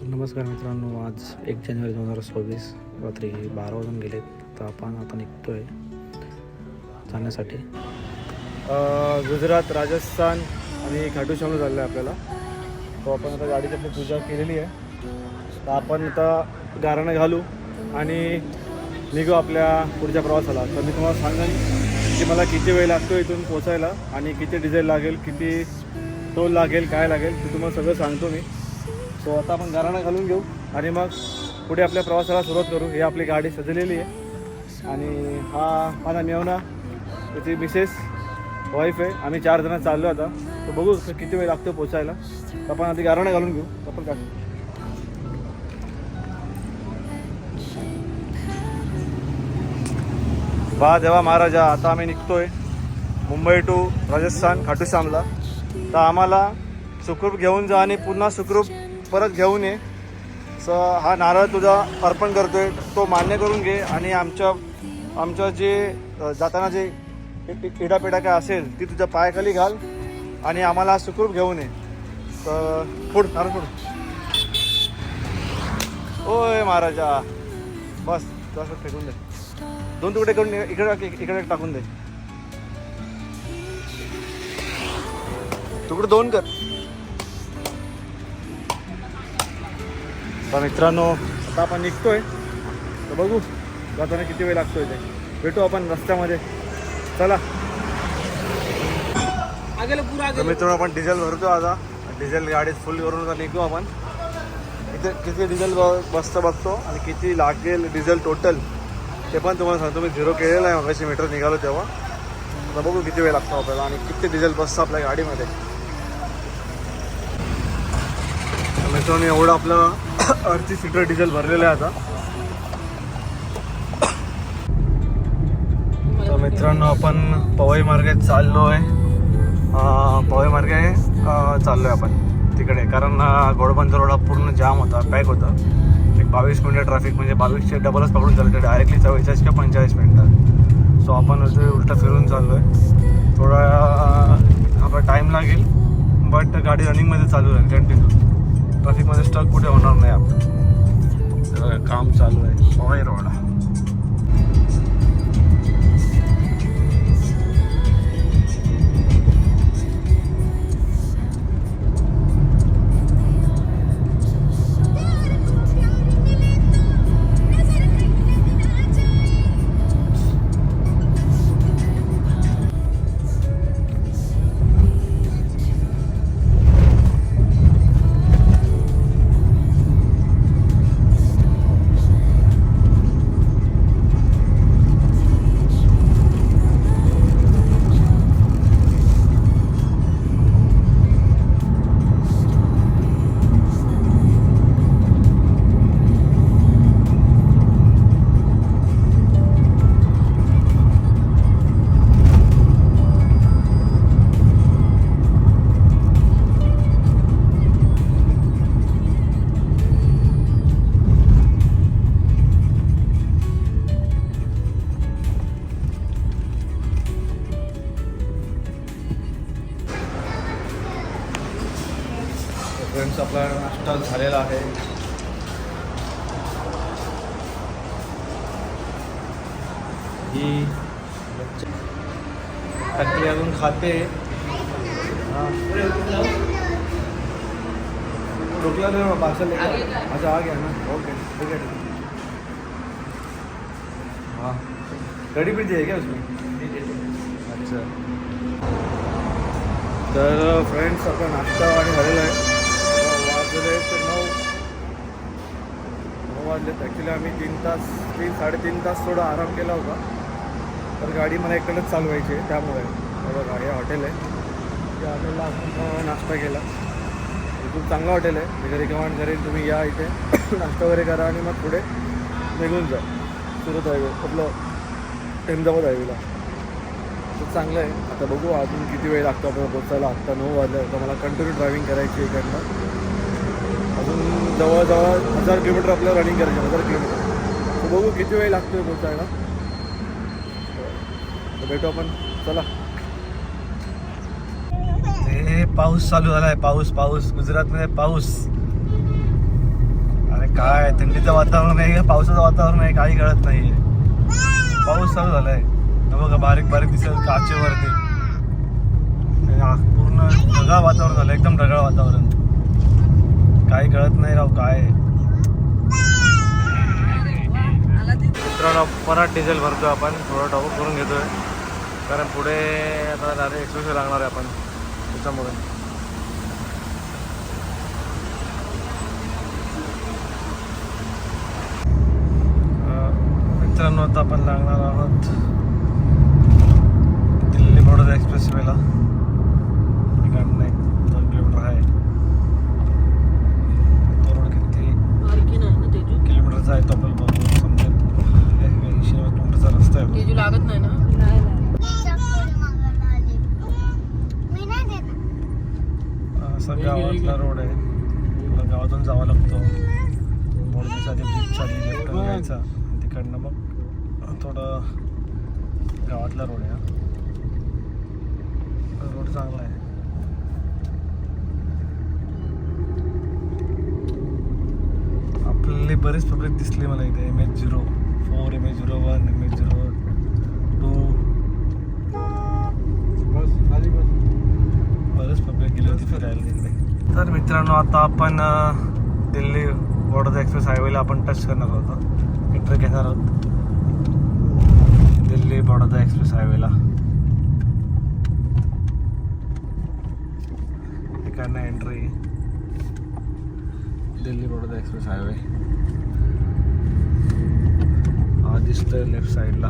नमस्कार मित्रांनो, आज 1 जानेवारी 2026 रात्री 12 वाजून गेलेत. तर आपण आता निघतो आहे जाण्यासाठी गुजरात, राजस्थान आणि खाटू श्यामला चाललं आहे आपल्याला. तो आपण आता गाडीची आपली पूजा केलेली आहे. तर आपण आता गाराणं घालू आणि निघू आपल्या पुढच्या प्रवासाला. तर मी तुम्हाला सांगेन की मला किती वेळ लागतो इथून पोचायला आणि किती डिझेल लागेल, किती टोल लागेल, काय लागेल ते तुम्हाला सगळं सांगतो मी. सो आता आपण गाराणं घालून घेऊ आणि मग पुढे आपल्या प्रवासाला सुरुवात करू. ही आपली गाडी सजलेली आहे आणि हा माझा मेवना, त्याची मिसेस, वाईफ आहे. आम्ही 4 जण चाललो आता. तर बघू किती वेळ लागतो पोचायला. तर आपण आधी गाराणं घालून घेऊ. आपण का वा देवा महाराजा. आता आम्ही निघतोय मुंबई टू राजस्थान खाटू श्यामला. तर आम्हाला सुखरूप घेऊन जा आणि पुन्हा सुखरूप परत घेऊन ये. हा नारळ तुझा अर्पण करतोय, तो मान्य करून घे आणि आमच्या जे जाताना जे इडापिडा काय असेल ती तुझ्या पायाखाली घाल आणि आम्हाला सुखरूप घेऊन ये. तर फोड नारळ फोड. ओय महाराजा, बस तसं फेकून दे. 2 तुकडे करून इकडे टाकून दे. तुकडे 2 कर. तर मित्रांनो, आता आपण निघतोय. तर बघू जाताना किती वेळ लागतोय ते. भेटू आपण रस्त्यामध्ये. चला. तर मित्रांनो, आपण डिझेल भरतो आता. डिझेल गाडीत फुल करून निघू आपण. इथे किती डिझेल बसतं बघतो आणि किती लागेल डिझेल टोटल ते पण तुम्हाला सांगतो. मी 0 केलेलं आहे मगाशी मीटर निघालो तेव्हा. आता बघू किती वेळ लागतो आपल्याला आणि किती डिझेल बसतं आपल्या गाडीमध्ये. मित्रांनो, एवढं आपलं 38 लिटर डिझेल भरलेलं आहे आता. तर मित्रांनो, आपण पवई मार्गे चाललो आहे. पवई मार्गे चाललो आहे आपण तिकडे, कारण घोडबंदर रोड पूर्ण जाम होता, पॅक होता. एक 22 मिनिटं ट्रॅफिक, म्हणजे 22चे डबलच पकडून चालतो डायरेक्टली 44 किंवा 45 मिनिटात. सो आपण उलटा फिरून चाललो आहे. थोडा आपला टाईम लागेल, बट गाडी रनिंगमध्ये चालू राहील कंटिन्यू. ट्रॅफिकमध्ये स्टक कुठे होणार नाही आपण. काम चालू आहे पवई रोड. फ्रेंड्स, आपला नाश्ता झालेला आहे. ही टक्के अजून खाते. ढोकला दे पार्सल लेकर. अच्छा, आ गया ना. ओके, ठीक है. हाँ, कड़ी भी है क्या उसमें? अच्छा. तर फ्रेंड्स, आपला नाश्ता आणि झालेला आहे. वाजले 9 वाजलेत. ॲक्च्युली आम्ही 3-3.5 तास थोडा आराम केला होता. तर गाडी मला एकटंच चालवायची आहे, त्यामुळे बघा हे हॉटेल आहे. त्या हॉटेलला आपण नाश्ता केला. खूप चांगलं हॉटेल आहे. मी रिकमेंड करेन तुम्ही या इथे नाश्ता वगैरे करा आणि मग पुढे निघून जा सुरत हायवे, आपलं अहमदाबाद हायवेला. खूप चांगलं आहे. आता बघू अजून किती वेळ लागतो आपल्याला पोचायला. आत्ता 9 वाजले. तर मला कंटिन्यू ड्रायव्हिंग करायची इकडनं. अजून जवळजवळ 1000 किलोमीटर आपल्याला रनिंग करायची. 1000 किलोमीटर. तर बघू किती वेळ लागतो आहे पोचायला. तर भेटू आपण. चला. पाऊस चालू झाला आहे. पाऊस गुजरातमध्ये पाऊस. काय थंडीचं वातावरण आहे, पावसाचं वातावरण आहे, काही कळत नाही. पाऊस चालू झालाय बघा, बारीक बारीक दिसेल काचेवरती. पूर्ण ढगाळ वातावरण झालं, एकदम ढगाळ वातावरण, काही कळत नाही राव काय. मित्रांनो परत डिझेल भरतो आपण, थोडं टॉपअप करून घेतोय कारण पुढे आता डायरेक्ट एक्सप्रेस लागणार आहे आपण त्याच्यामुळे. मित्रांनो आता आपण लागणार आहोत दिल्ली बडोदा एक्सप्रेस वेला. इकडनं 2 किलोमीटर आहे. तो रोड किती किलोमीटरचा आहे तो आपल्याला बघून समजेल. 80 किलोमीटरचा रस्ता आहे. लागत नाही ना. असा गावातला रोड आहे, गावातून जावं लागतो. बोर्डीच्या आधी बीचच्या आधी लेफ्ट घ्यायचा, तिकडनं मग थोडं गावातला रोड आहे. रोड चांगला आहे. आपल्याला बरेच पब्लिक दिसली मला इथे. MH04, MH01, MH02 बरेच पब्लिक गेली होती फिरायला तिकडे. तर मित्रांनो आता आपण दिल्ली बडोदा एक्सप्रेस हायवेला आपण टच करणार आहोत, एंट्री घेणार आहोत दिल्ली बडोदा एक्सप्रेस हायवेला. इकडनं entry Delhi Baroda express highway. हा दिसतोय लेफ्ट साईडला.